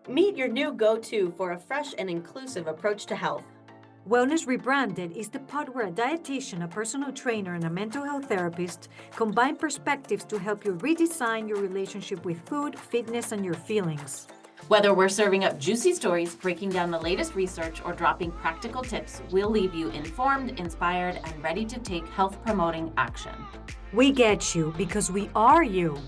Meet your new go-to for a fresh and inclusive approach to health. Wellness Rebranded is the pod where a dietitian, a personal trainer, and a mental health therapist combine perspectives to help you redesign your relationship with food, fitness, and your feelings. Whether we're serving up juicy stories, breaking down the latest research, or dropping practical tips, we'll leave you informed, inspired, and ready to take health-promoting action. We get you because we are you.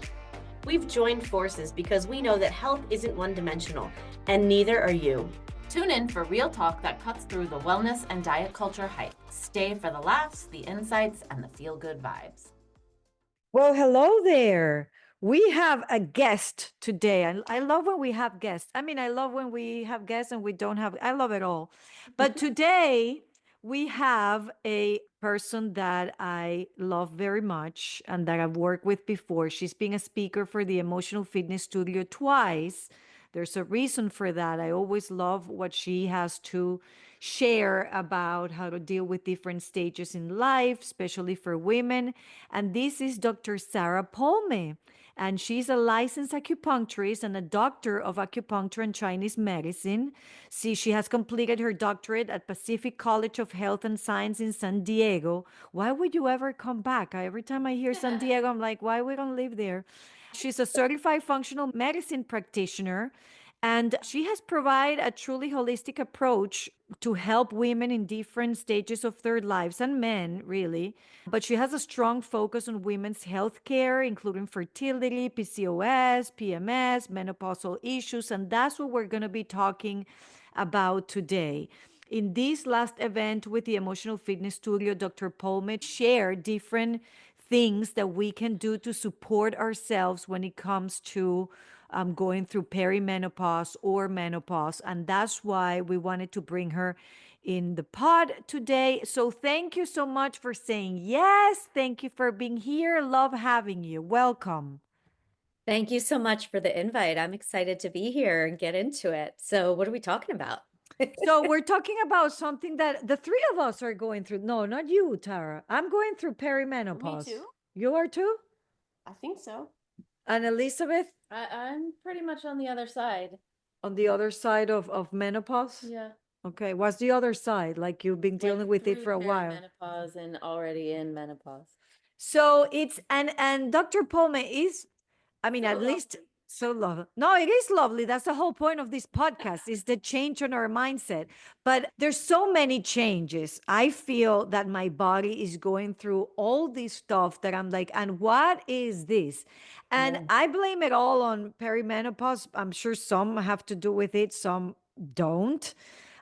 We've joined forces because we know that health isn't one-dimensional, and neither are you. Tune in for real talk that cuts through the wellness and diet culture hype. Stay for the laughs, the insights, and the feel-good vibes. Well, hello there. We have a guest today. I love when we have guests. I mean, I love when we have guests and we don't have, I love it all. But today we have a person that I love very much and that I've worked with before. She's been a speaker for the Emotional Fitness Studio twice. There's a reason for that. I always love what she has to share about how to deal with different stages in life, especially for women. And this is Dr. Sara Poldmae. And she's a licensed acupuncturist and a doctor of acupuncture and Chinese medicine. See, she has completed her doctorate at Pacific College of Health and Science in San Diego. Why would you ever come back? Every time I hear San Diego, I'm like, why we don't live there? She's a certified functional medicine practitioner, and she has provided a truly holistic approach to help women in different stages of their lives and men, really. But she has a strong focus on women's health care, including fertility, PCOS, PMS, menopausal issues. And that's what we're going to be talking about today. In this last event with the Emotional Fitness Studio, Dr. Poldmae shared different things that we can do to support ourselves when it comes to going through perimenopause or menopause. And that's why we wanted to bring her in the pod today. So thank you so much for saying yes. Thank you for being here. Love having you. Welcome. Thank you so much for the invite. I'm excited to be here and get into it. So, what are we talking about? So we're talking about something that the three of us are going through. No, not you, Tara. I'm going through perimenopause. Me too. You are too? I think so. And Elizabeth? I'm pretty much on the other side. On the other side of menopause? Yeah. Okay. What's the other side? Like you've been dealing with it for a while. Menopause and already in menopause. So it's and Dr. Poldmae is, I mean, at least so lovely. No, it is lovely. That's the whole point of this podcast is the change on our mindset. But there's so many changes. I feel that my body is going through all this stuff that I'm like, and what is this? And I blame it all on perimenopause. I'm sure some have to do with it, some don't.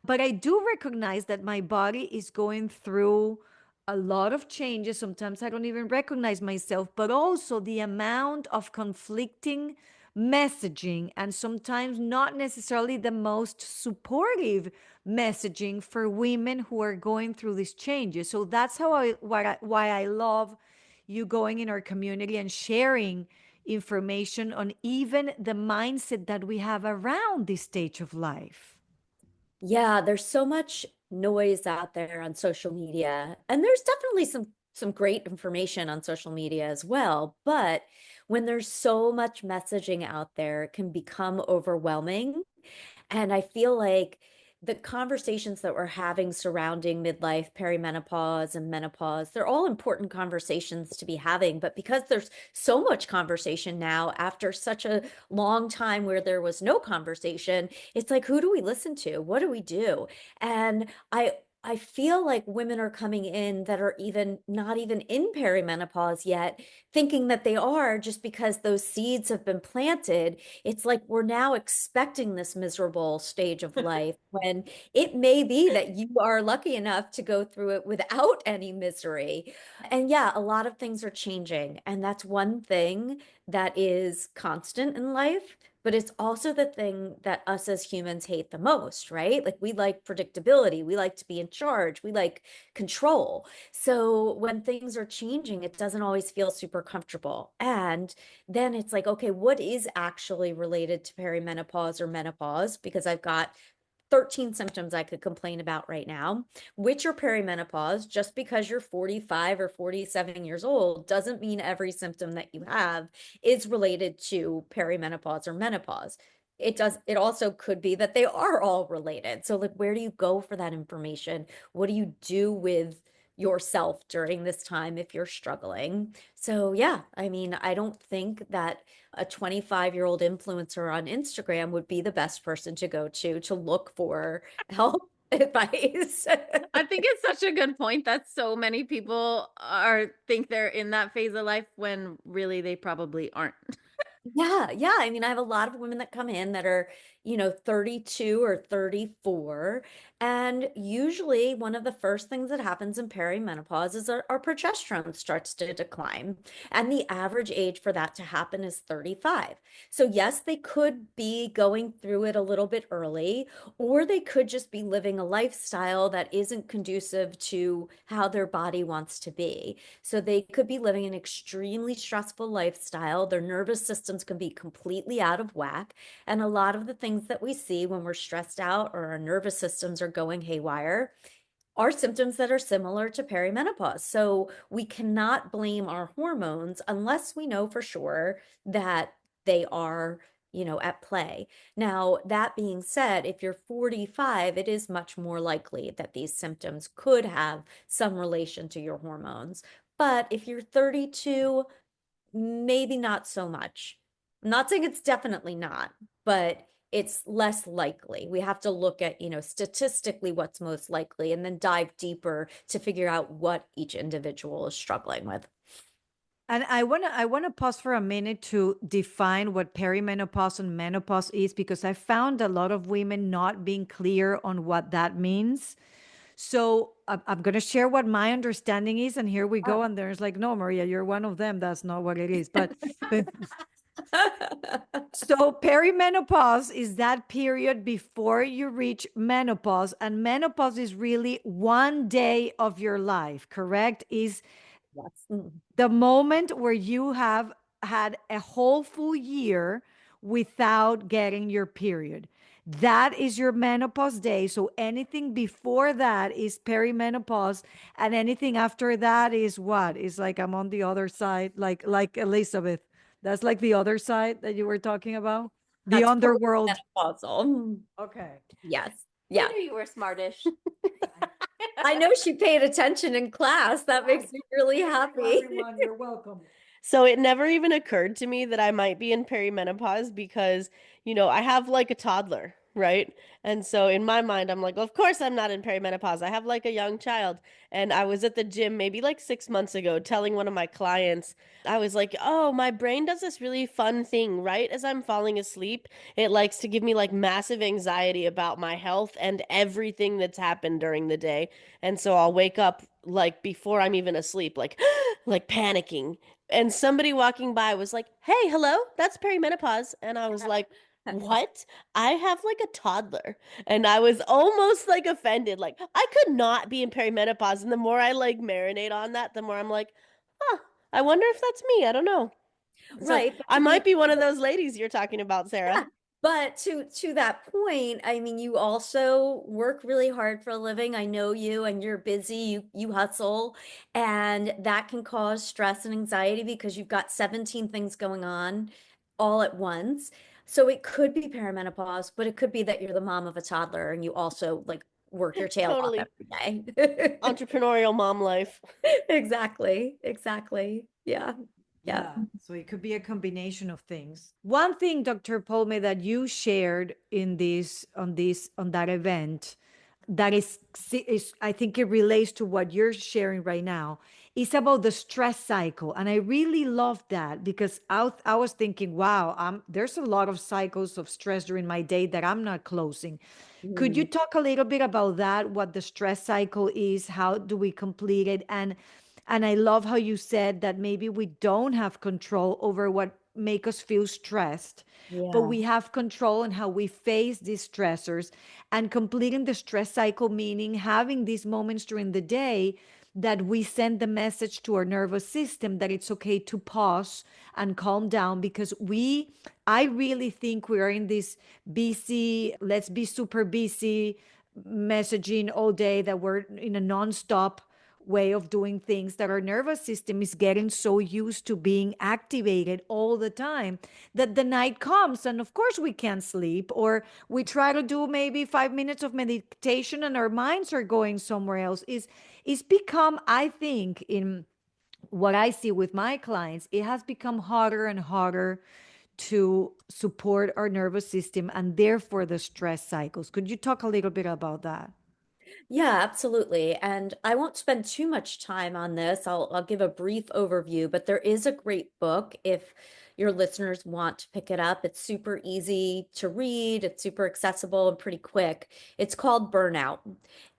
But I do recognize that my body is going through a lot of changes. Sometimes I don't even recognize myself, but also the amount of conflicting messaging and sometimes not necessarily the most supportive messaging for women who are going through these changes. So that's why I love you going in our community and sharing information on even the mindset that we have around this stage of life. Yeah, there's so much noise out there on social media, and there's definitely some great information on social media as well. But when there's so much messaging out there, it can become overwhelming. And I feel like the conversations that we're having surrounding midlife, perimenopause, and menopause, they're all important conversations to be having. But because there's so much conversation now after such a long time where there was no conversation, it's like, who do we listen to? What do we do? And I feel like women are coming in that are even not even in perimenopause yet, thinking that they are just because those seeds have been planted. It's like we're now expecting this miserable stage of life when it may be that you are lucky enough to go through it without any misery. And yeah, a lot of things are changing. And that's one thing that is constant in life. But it's also the thing that us as humans hate the most, right? Like we like predictability, we like to be in charge, we like control. So when things are changing, it doesn't always feel super comfortable. And then it's like, okay, what is actually related to perimenopause or menopause? Because I've got 13 symptoms I could complain about right now, which are perimenopause. Just because you're 45 or 47 years old doesn't mean every symptom that you have is related to perimenopause or menopause. it also could be that they are all related. So like, where do you go for that information? What do you do with yourself during this time if you're struggling? So yeah, I mean, I don't think that a 25-year-old influencer on Instagram would be the best person to go to look for help advice. I think it's such a good point that so many people think they're in that phase of life when really they probably aren't. Yeah, yeah. I mean, I have a lot of women that come in that are, 32 or 34. And usually one of the first things that happens in perimenopause is our progesterone starts to decline. And the average age for that to happen is 35. So yes, they could be going through it a little bit early, or they could just be living a lifestyle that isn't conducive to how their body wants to be. So they could be living an extremely stressful lifestyle. Their nervous systems can be completely out of whack. And a lot of the things that we see when we're stressed out or our nervous systems are going haywire are symptoms that are similar to perimenopause. So we cannot blame our hormones unless we know for sure that they are, at play. Now, that being said, if you're 45, it is much more likely that these symptoms could have some relation to your hormones. But if you're 32, maybe not so much. I'm not saying it's definitely not, but it's less likely. We have to look at, statistically what's most likely and then dive deeper to figure out what each individual is struggling with. And I wanna pause for a minute to define what perimenopause and menopause is, because I found a lot of women not being clear on what that means. So I'm going to share what my understanding is, and here we go. And there's like, no, Maria, you're one of them. That's not what it is. But so perimenopause is that period before you reach menopause, and menopause is really one day of your life, correct? Is Yes. the moment where you have had a whole full year without getting your period. That is your menopause day. So anything before that is perimenopause, and anything after that is what? Is like I'm on the other side, like Elizabeth. That's like the other side that you were talking about. The That's underworld. perimenopausal. Okay. Yes. I Yeah. knew you were smartish. I know she paid attention in class. That makes me really happy. Everyone, you're welcome. So it never even occurred to me that I might be in perimenopause because, I have like a toddler, right? And so in my mind, I'm like, of course I'm not in perimenopause. I have like a young child. And I was at the gym maybe like 6 months ago telling one of my clients, I was like, oh, my brain does this really fun thing right as I'm falling asleep. It likes to give me like massive anxiety about my health and everything that's happened during the day. And so I'll wake up like before I'm even asleep, like, like panicking, and somebody walking by was like, "Hey, hello, that's perimenopause." And I was like, "What? I have like a toddler." And I was almost like offended. Like, I could not be in perimenopause. And the more I like marinate on that, the more I'm like, "Huh, I wonder if that's me. I don't know." So Right. But I to might be be one of those ladies you're talking about, Sarah. Yeah, but to that point, I mean, you also work really hard for a living. I know you, and you're busy. You hustle, and that can cause stress and anxiety because you've got 17 things going on all at once. So it could be perimenopause, but it could be that you're the mom of a toddler and you also like work your tail off Totally every day. entrepreneurial mom life. Exactly. Exactly. Yeah. Yeah. Yeah, so it could be a combination of things. One thing, Dr. Polme, that you shared in on that event, that is I think it relates to what you're sharing right now, is about the stress cycle. And I really love that, because I was thinking, wow, there's a lot of cycles of stress during my day that I'm not closing. Could you Mm, talk a little bit about that, what the stress cycle is, how do we complete it? And I love how you said that maybe we don't have control over what make us feel stressed, but yeah. we have control on how we face these stressors, and completing the stress cycle, meaning having these moments during the day that we send the message to our nervous system that it's okay to pause and calm down, because I really think we are in this busy, let's be super busy messaging all day, that we're in a nonstop way of doing things, that our nervous system is getting so used to being activated all the time that the night comes and of course we can't sleep, or we try to do maybe 5 minutes of meditation and our minds are going somewhere else. Is become, I think, in what I see with my clients, it has become harder and harder to support our nervous system and therefore the stress cycles. Could you talk a little bit about that? Yeah, absolutely. And I won't spend too much time on this. I'll give a brief overview, but there is a great book if your listeners want to pick it up. It's super easy to read, it's super accessible and pretty quick. It's called Burnout.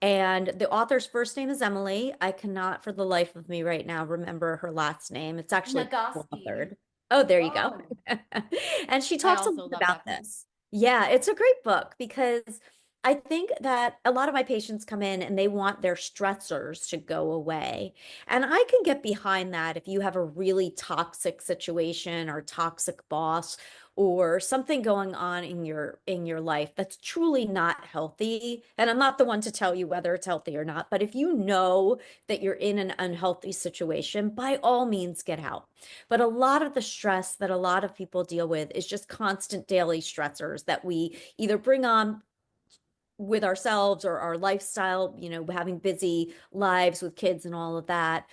And the author's first name is Emily. I cannot for the life of me right now remember her last name. It's actually Nagoski. authored. Oh, there you go. Oh, And she I talks a also lot love about that book. this. Yeah, it's a great book because I think that a lot of my patients come in and they want their stressors to go away. And I can get behind that if you have a really toxic situation or toxic boss or something going on in your life that's truly not healthy. And I'm not the one to tell you whether it's healthy or not, but if you know that you're in an unhealthy situation, by all means get out. But a lot of the stress that a lot of people deal with is just constant daily stressors that we either bring on with ourselves or our lifestyle, having busy lives with kids and all of that,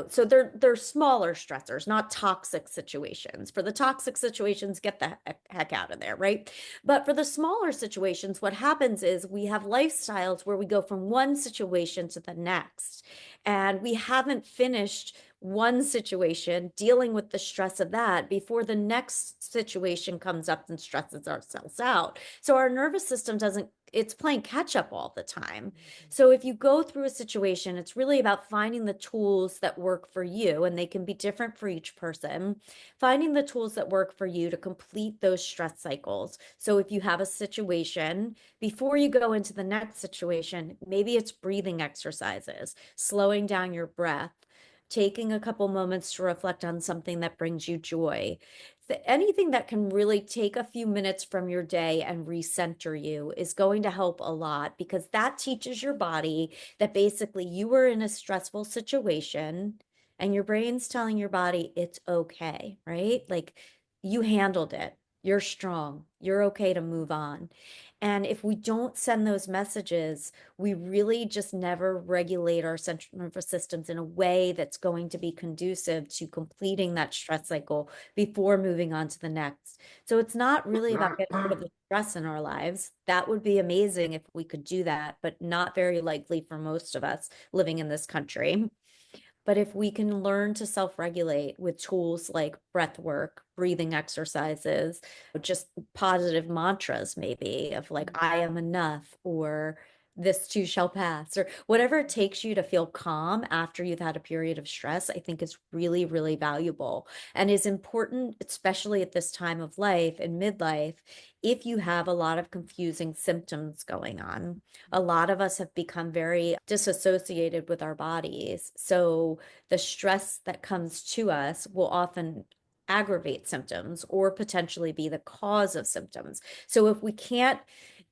so they're smaller stressors, not toxic situations. For the toxic situations, get the heck out of there, right? But for the smaller situations, what happens is we have lifestyles where we go from one situation to the next, and we haven't finished one situation dealing with the stress of that before the next situation comes up and stresses ourselves out. So our nervous system doesn't, it's playing catch up all the time. So if you go through a situation, it's really about finding the tools that work for you, and they can be different for each person. Finding the tools that work for you to complete those stress cycles. So if you have a situation, before you go into the next situation, maybe it's breathing exercises, slowing down your breath, taking a couple moments to reflect on something that brings you joy. Anything that can really take a few minutes from your day and recenter you is going to help a lot, because that teaches your body that basically you were in a stressful situation and your brain's telling your body it's okay, right? Like, you handled it. You're strong. You're okay to move on. And if we don't send those messages, we really just never regulate our central nervous systems in a way that's going to be conducive to completing that stress cycle before moving on to the next. So it's not really about getting rid of the stress in our lives. That would be amazing if we could do that, but not very likely for most of us living in this country. But if we can learn to self-regulate with tools like breath work, breathing exercises, just positive mantras, maybe of like, I am enough, or this too shall pass, or whatever it takes you to feel calm after you've had a period of stress, I think is really, really valuable and is important, especially at this time of life in midlife, if you have a lot of confusing symptoms going on. A lot of us have become very disassociated with our bodies. So the stress that comes to us will often aggravate symptoms or potentially be the cause of symptoms. So if we can't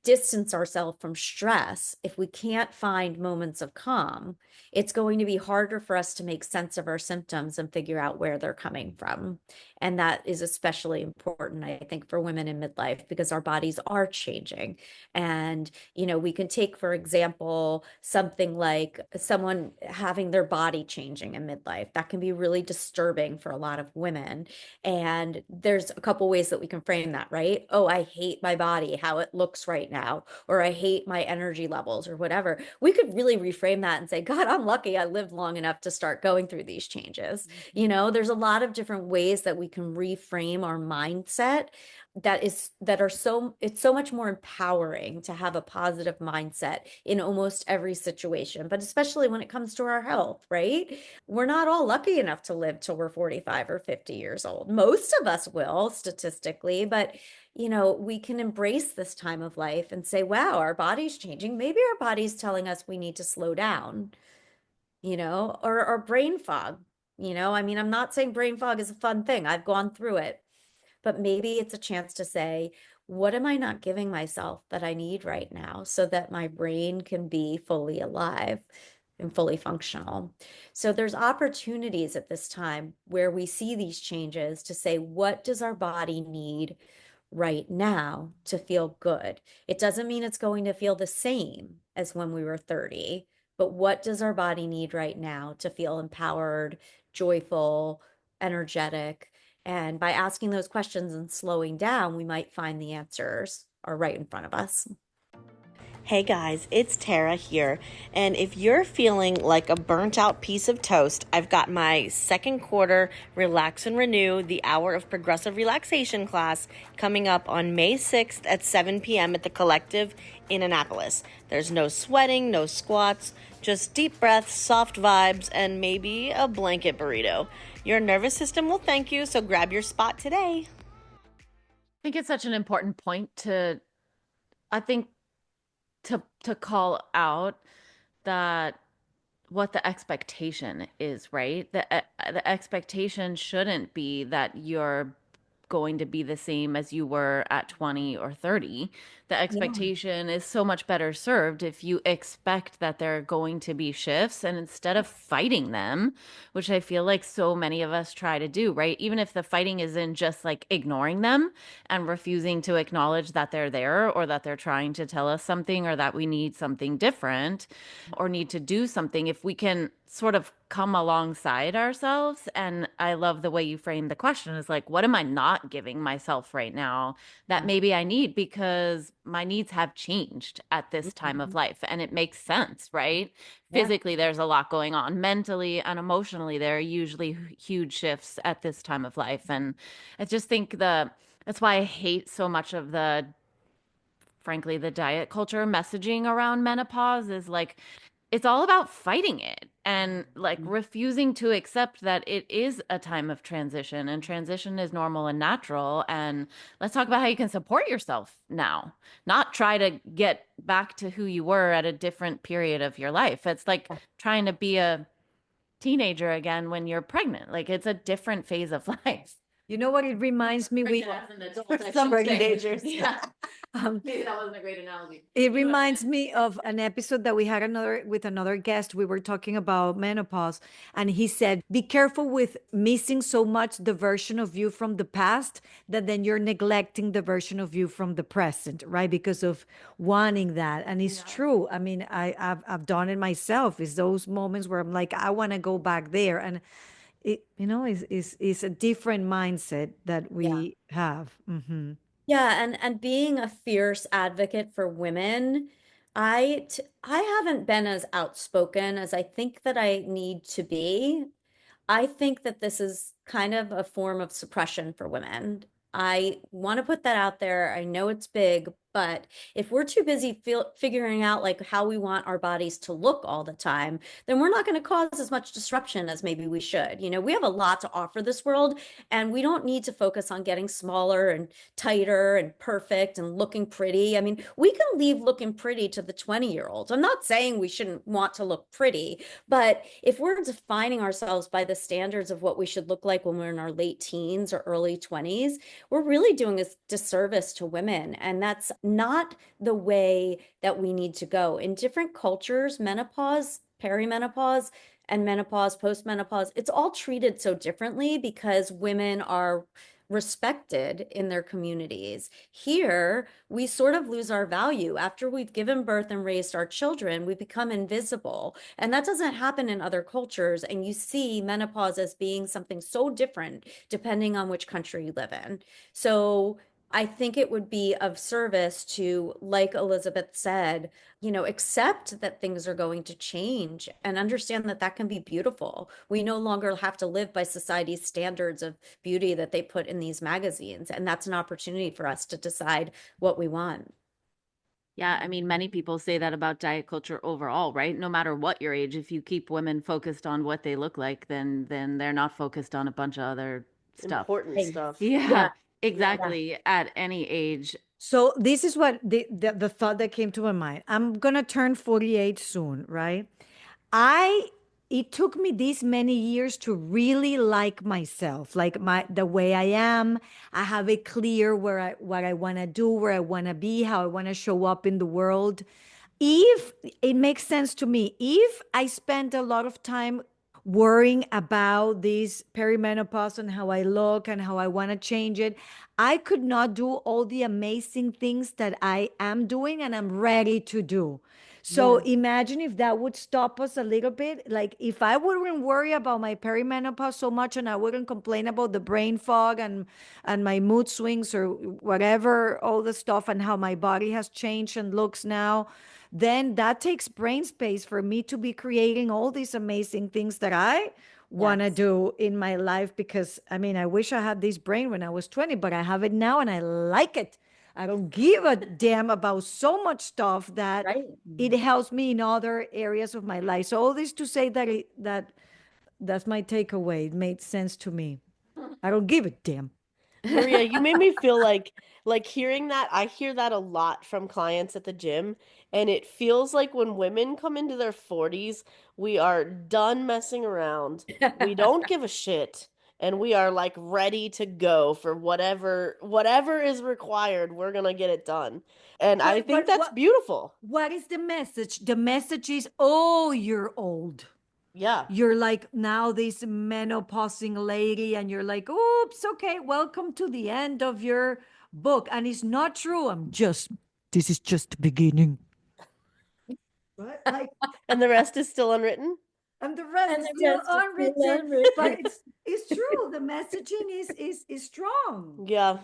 distance ourselves from stress, if we can't find moments of calm, it's going to be harder for us to make sense of our symptoms and figure out where they're coming from. And that is especially important, I think, for women in midlife, because our bodies are changing. And, we can take, for example, something like someone having their body changing in midlife. That can be really disturbing for a lot of women. And there's a couple ways that we can frame that, right? Oh, I hate my body, how it looks right now, or I hate my energy levels, or whatever. We could really reframe that and say, God, I'm lucky I lived long enough to start going through these changes. There's a lot of different ways that we can reframe our mindset it's so much more empowering to have a positive mindset in almost every situation, but especially when it comes to our health, right? We're not all lucky enough to live till we're 45 or 50 years old. Most of us will, statistically, but we can embrace this time of life and say, wow, our body's changing. Maybe our body's telling us we need to slow down, or brain fog. I mean, I'm not saying brain fog is a fun thing. I've gone through it. But maybe it's a chance to say, what am I not giving myself that I need right now so that my brain can be fully alive? and fully functional. So there's opportunities at this time where we see these changes to say, what does our body need right now to feel good? It doesn't mean it's going to feel the same as when we were 30, but what does our body need right now to feel empowered, joyful, energetic? And by asking those questions and slowing down, we might find the answers are right in front of us. Hey guys, it's Tara here, and if you're feeling like a burnt out piece of toast, I've got my second quarter Relax and Renew, the Hour of Progressive Relaxation class coming up on May 6th at 7 p.m. at the Collective in Annapolis. There's no sweating, no squats, just deep breaths, soft vibes, and maybe a blanket burrito. Your nervous system will thank you, so grab your spot today. I think it's such an important point I think to call out that what the expectation is, right? The expectation shouldn't be that you're going to be the same as you were at 20 or 30. The expectation is so much better served if you expect that there are going to be shifts, and instead of fighting them, which I feel like so many of us try to do, right? Even if the fighting is in just like ignoring them and refusing to acknowledge that they're there, or that they're trying to tell us something, or that we need something different or need to do something, if we can sort of come alongside ourselves. And I love the way you frame the question, is like, what am I not giving myself right now that maybe I need, because my needs have changed at this time of life? And it makes sense, right? Physically, there's a lot going on. Mentally and emotionally, there are usually huge shifts at this time of life. And I just think that's why I hate so much of frankly, the diet culture messaging around menopause is like, it's all about fighting it and like refusing to accept that it is a time of transition, and transition is normal and natural. And let's talk about how you can support yourself now, not try to get back to who you were at a different period of your life. It's like trying to be a teenager again when you're pregnant. Like, it's a different phase of life. You know what it reminds me? For some teenagers. Yeah. Um, Maybe that wasn't a great analogy. It reminds me of an episode that we had with another guest. We were talking about menopause, and he said, "Be careful with missing so much the version of you from the past that then you're neglecting the version of you from the present, right? Because of wanting that." And it's true. I mean, I've done it myself. It's those moments where I'm like, I want to go back there, and it is a different mindset that we have. Mm-hmm. Yeah, and being a fierce advocate for women, I haven't been as outspoken as I think that I need to be. I think that this is kind of a form of suppression for women. I want to put that out there. I know it's big, but if we're too busy figuring out like how we want our bodies to look all the time, then we're not going to cause as much disruption as maybe we should. You know, we have a lot to offer this world, and we don't need to focus on getting smaller and tighter and perfect and looking pretty. I mean, we can leave looking pretty to the 20-year-olds. I'm not saying we shouldn't want to look pretty, but if we're defining ourselves by the standards of what we should look like when we're in our late teens or early 20s, we're really doing a disservice to women. And that's not the way that we need to go. In different cultures, menopause, perimenopause, and menopause, postmenopause, it's all treated so differently because women are respected in their communities. Here, we sort of lose our value. After we've given birth and raised our children, we become invisible. And that doesn't happen in other cultures. And you see menopause as being something so different depending on which country you live in. So I think it would be of service to, like Elizabeth said, you know, accept that things are going to change and understand that that can be beautiful. We no longer have to live by society's standards of beauty that they put in these magazines. And that's an opportunity for us to decide what we want. Yeah, I mean, many people say that about diet culture overall, right? No matter what your age, if you keep women focused on what they look like, then they're not focused on a bunch of other stuff. Important stuff. Yeah, exactly. At any age. So this is what the thought that came to my mind. I'm gonna turn 48 soon, right? It took me these many years to really like myself, like the way I am. I have it clear what I want to do, where I want to be, how I want to show up in the world. if it makes sense to me, if I spend a lot of time worrying about this perimenopause and how I look and how I want to change it, I could not do all the amazing things that I am doing and I'm ready to do. So Yeah. imagine if that would stop us a little bit. Like if I wouldn't worry about my perimenopause so much and I wouldn't complain about the brain fog and my mood swings or whatever, all the stuff and how my body has changed and looks now, then that takes brain space for me to be creating all these amazing things that I want to Yes. do in my life. Because I mean, I wish I had this brain when I was 20, but I have it now and I like it. I don't give a damn about so much stuff that Right. it helps me in other areas of my life. So all this to say that that's my takeaway. It made sense to me. I don't give a damn. Maria, you made me feel like hearing that, I hear that a lot from clients at the gym, and it feels like when women come into their 40s, we are done messing around. We don't give a shit, and we are like ready to go for whatever is required. We're gonna get it done. And I think But that's beautiful. what is the message? The message is, oh, you're old. Yeah. You're like now this menopausing lady, and you're like, oops, okay, welcome to the end of your book. And it's not true. This is just the beginning. Right? Like, And the rest is still unwritten. and the rest And is the still rest is still unwritten, but unwritten. it's true. The messaging is strong. Yeah.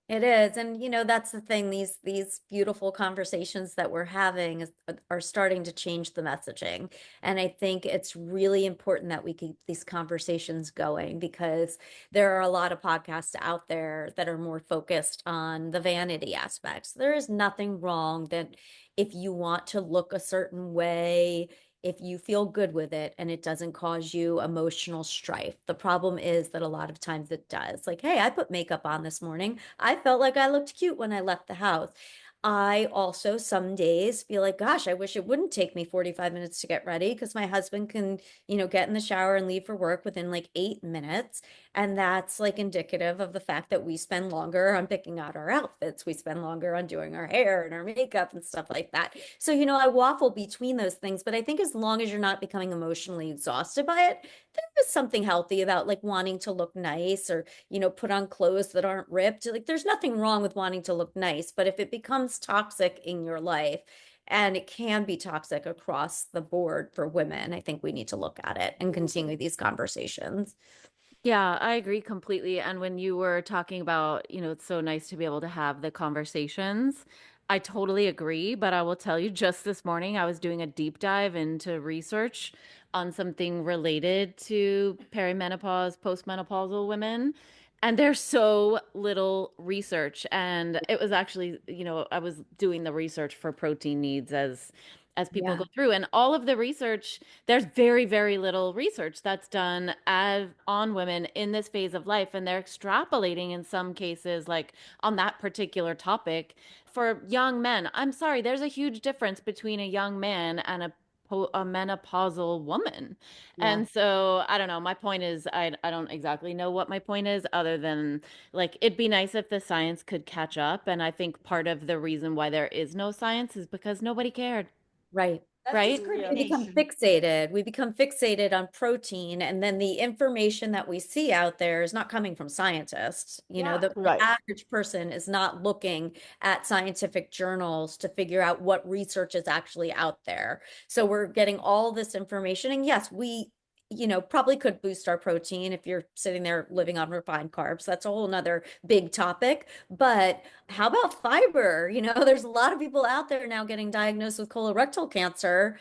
It is. And that's the thing, these beautiful conversations that we're having are starting to change the messaging. And I think it's really important that we keep these conversations going, because there are a lot of podcasts out there that are more focused on the vanity aspects. There is nothing wrong that if you want to look a certain way, if you feel good with it and it doesn't cause you emotional strife. The problem is that a lot of times it does. Like, hey, I put makeup on this morning. I felt like I looked cute when I left the house. I also some days feel like, gosh, I wish it wouldn't take me 45 minutes to get ready, because my husband can, get in the shower and leave for work within like 8 minutes. And that's like indicative of the fact that we spend longer on picking out our outfits. We spend longer on doing our hair and our makeup and stuff like that. So, I waffle between those things, but I think as long as you're not becoming emotionally exhausted by it, there is something healthy about like wanting to look nice, or, put on clothes that aren't ripped. Like there's nothing wrong with wanting to look nice, but if it becomes toxic in your life, and it can be toxic across the board for women, I think we need to look at it and continue these conversations. Yeah, I agree completely. And when you were talking about, it's so nice to be able to have the conversations, I totally agree. But I will tell you, just this morning, I was doing a deep dive into research on something related to perimenopause, postmenopausal women. And there's so little research. And it was actually, I was doing the research for protein needs as people Yeah. go through, and all of the research, there's very, very little research that's done on women in this phase of life, and they're extrapolating in some cases like on that particular topic for young men. I'm sorry, there's a huge difference between a young man and a menopausal woman. Yeah. And so I don't know, my point is, I don't exactly know what my point is, other than like it'd be nice if the science could catch up. And I think part of the reason why there is no science is because nobody cared. Right. That's Right? Yeah. We become discrimination. fixated. We become fixated on protein, and then the information that we see out there is not coming from scientists. Yeah. The Right. average person is not looking at scientific journals to figure out what research is actually out there. So we're getting all this information, and yes, we probably could boost our protein if you're sitting there living on refined carbs. That's a whole nother big topic. But how about fiber? There's a lot of people out there now getting diagnosed with colorectal cancer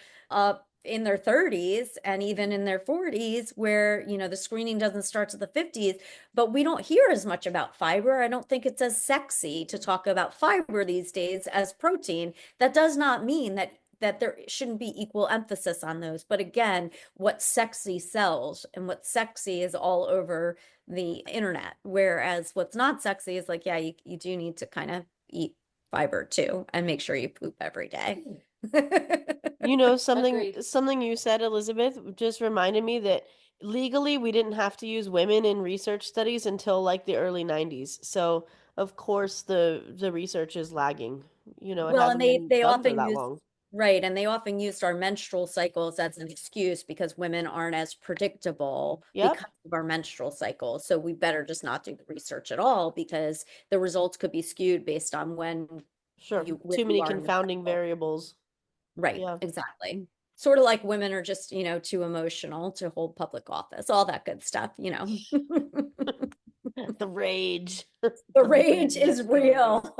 in their 30s and even in their 40s, where, the screening doesn't start to the 50s, but we don't hear as much about fiber. I don't think it's as sexy to talk about fiber these days as protein. That does not mean that there shouldn't be equal emphasis on those. But again, what sexy sells, and what sexy is all over the internet. Whereas what's not sexy is like, yeah, you do need to kind of eat fiber too, and make sure you poop every day. Something Agreed. something you said, Elizabeth, just reminded me that legally we didn't have to use women in research studies until like the early 90s. So, of course, the research is lagging. It Well, and hasn't they been they done for often that use long. Right. And they often used our menstrual cycles as an excuse because women aren't as predictable Yep. because of our menstrual cycles. So we better just not do the research at all because the results could be skewed based on Sure. when Too you many are in your confounding cycle. variables. Right. Yeah. Exactly. Sort of like women are just, too emotional to hold public office, all that good stuff. The rage. The rage is real.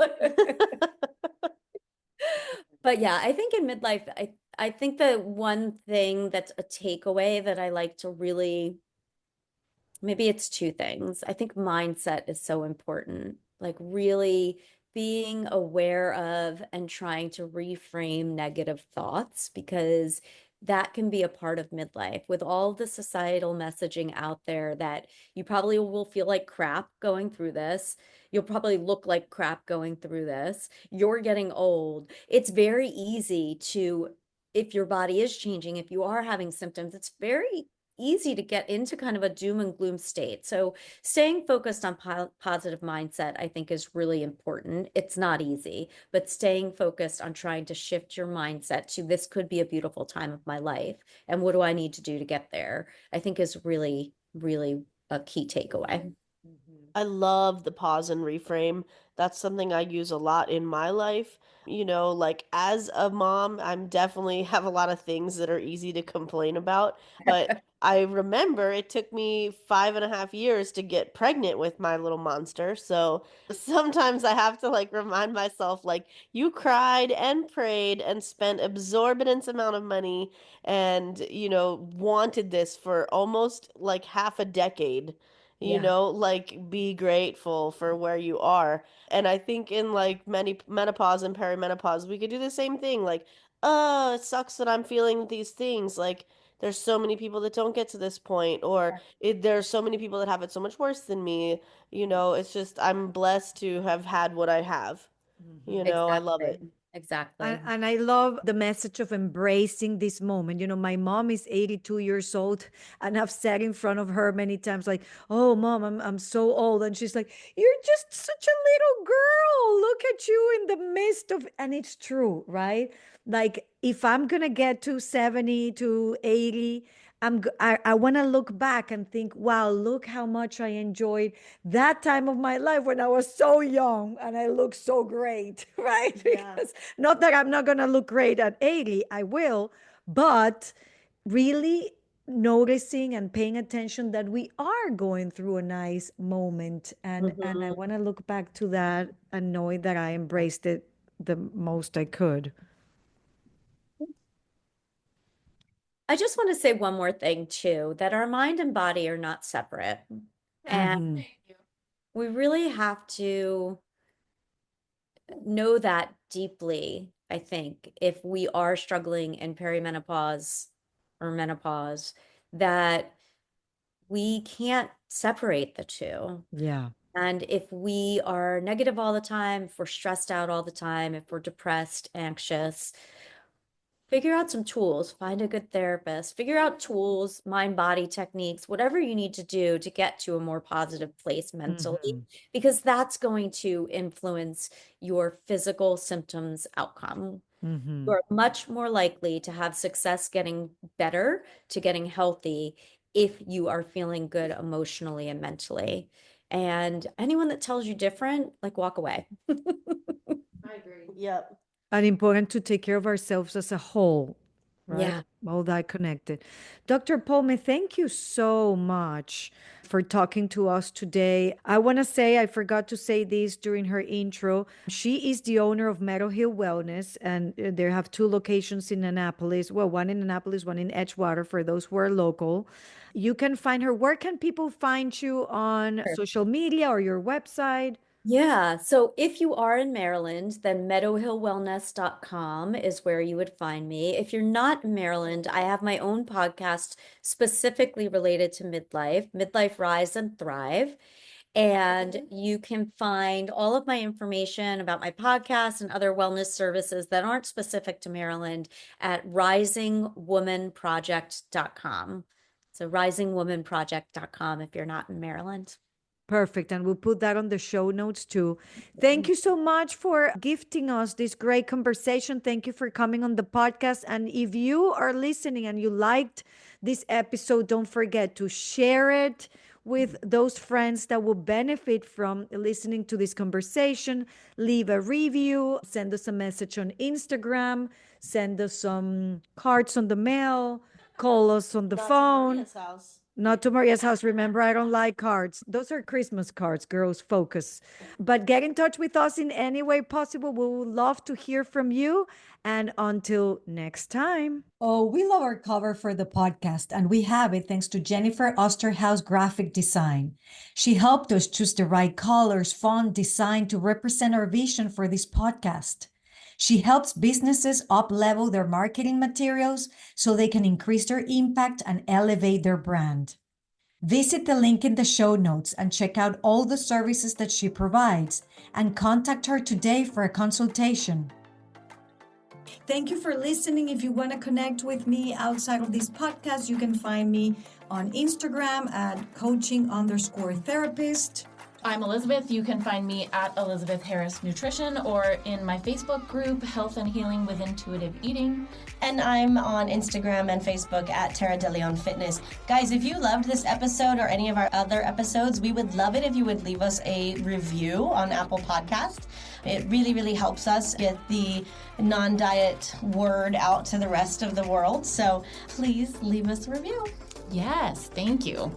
But yeah, I think in midlife, I think the one thing that's a takeaway that I like to really, maybe it's two things. I think mindset is so important. Like really being aware of and trying to reframe negative thoughts because that can be a part of midlife with all the societal messaging out there that you probably will feel like crap going through this. You'll probably look like crap going through this. You're getting old. It's very easy to, if your body is changing, if you are having symptoms, it's very easy to get into kind of a doom and gloom state. So staying focused on positive mindset, I think, is really important. It's not easy, but staying focused on trying to shift your mindset to this could be a beautiful time of my life. And what do I need to do to get there? I think is really, really a key takeaway. I love the pause and reframe. That's something I use a lot in my life. Like as a mom, I'm definitely have a lot of things that are easy to complain about. But I remember it took me 5.5 years to get pregnant with my little monster. So sometimes I have to like remind myself, like, you cried and prayed and spent exorbitant amount of money and, wanted this for almost like half a decade. Yeah. Like be grateful for where you are. And I think in like many menopause and perimenopause, we could do the same thing. Like, oh, it sucks that I'm feeling these things. Like, there's so many people that don't get to this point, or there's so many people that have it so much worse than me. It's just I'm blessed to have had what I have. I love Exactly. it. Exactly. And I love the message of embracing this moment. My mom is 82 years old, and I've sat in front of her many times, like, "Oh, mom, I'm so old," and she's like, "You're just such a little girl. Look at you in the midst of," and it's true, right? Like, if I'm gonna get to 70 to 80, I want to look back and think, wow, look how much I enjoyed that time of my life when I was so young and I look so great, right? Yeah. Because not that I'm not going to look great at 80, I will, but really noticing and paying attention that we are going through a nice moment, and I Mhm. want to look back to that and knowing that I embraced it the most I could. I just want to say one more thing too, that our mind and body are not separate. And Mhm. we really have to know that deeply, I think, if we are struggling in perimenopause or menopause, that we can't separate the two. Yeah. And if we are negative all the time, if we're stressed out all the time, if we're depressed, anxious, figure out some tools, find a good therapist, figure out tools, mind body techniques, whatever you need to do to get to a more positive place mentally, Mhm. because that's going to influence your physical symptoms outcome. Mhm. You're much more likely to have success getting better, to getting healthy if you are feeling good emotionally and mentally. And anyone that tells you different, like walk away. Yep. And important to take care of ourselves as a whole, right? Yeah. All that connected. Dr. Poldmae, thank you so much for talking to us today. I want to say, I forgot to say this during her intro. She is the owner of Meadow Hill Wellness, and they have two locations in Annapolis. Well, one in Annapolis, one in Edgewater for those who are local. You can find her. Where can people find you on social media or your website? Yeah, so if you are in Maryland, then meadowhillwellness.com is where you would find me. If you're not in Maryland, I have my own podcast specifically related to midlife, Midlife Rise and Thrive. And you can find all of my information about my podcast and other wellness services that aren't specific to Maryland at risingwomanproject.com. So risingwomanproject.com if you're not in Maryland. Perfect. And we'll put that on the show notes too. Thank you so much for gifting us this great conversation. Thank you for coming on the podcast. And if you are listening and you liked this episode, don't forget to share it with those friends that will benefit from listening to this conversation. Leave a review, send us a message on Instagram, send us some cards on the mail, call us on the phone. Not to Maria's house. Remember, I don't like cards. Those are Christmas cards, girls. Focus. But get in touch with us in any way possible. We would love to hear from you. And until next time. Oh, we love our cover for the podcast, and we have it thanks to Jennifer Osterhaus Graphic Design. She helped us choose the right colors, font, design to represent our vision for this podcast. She helps businesses up-level their marketing materials so they can increase their impact and elevate their brand. Visit the link in the show notes and check out all the services that she provides and contact her today for a consultation. Thank you for listening. If you want to connect with me outside of this podcast, you can find me on Instagram at coaching_therapist. I'm Elizabeth. You can find me at Elizabeth Harris Nutrition or in my Facebook group, Health and Healing with Intuitive Eating. And I'm on Instagram and Facebook at Tara De Leon Fitness. Guys, if you loved this episode or any of our other episodes, we would love it if you would leave us a review on Apple Podcast. It really, really helps us get the non-diet word out to the rest of the world. So please leave us a review. Yes, thank you.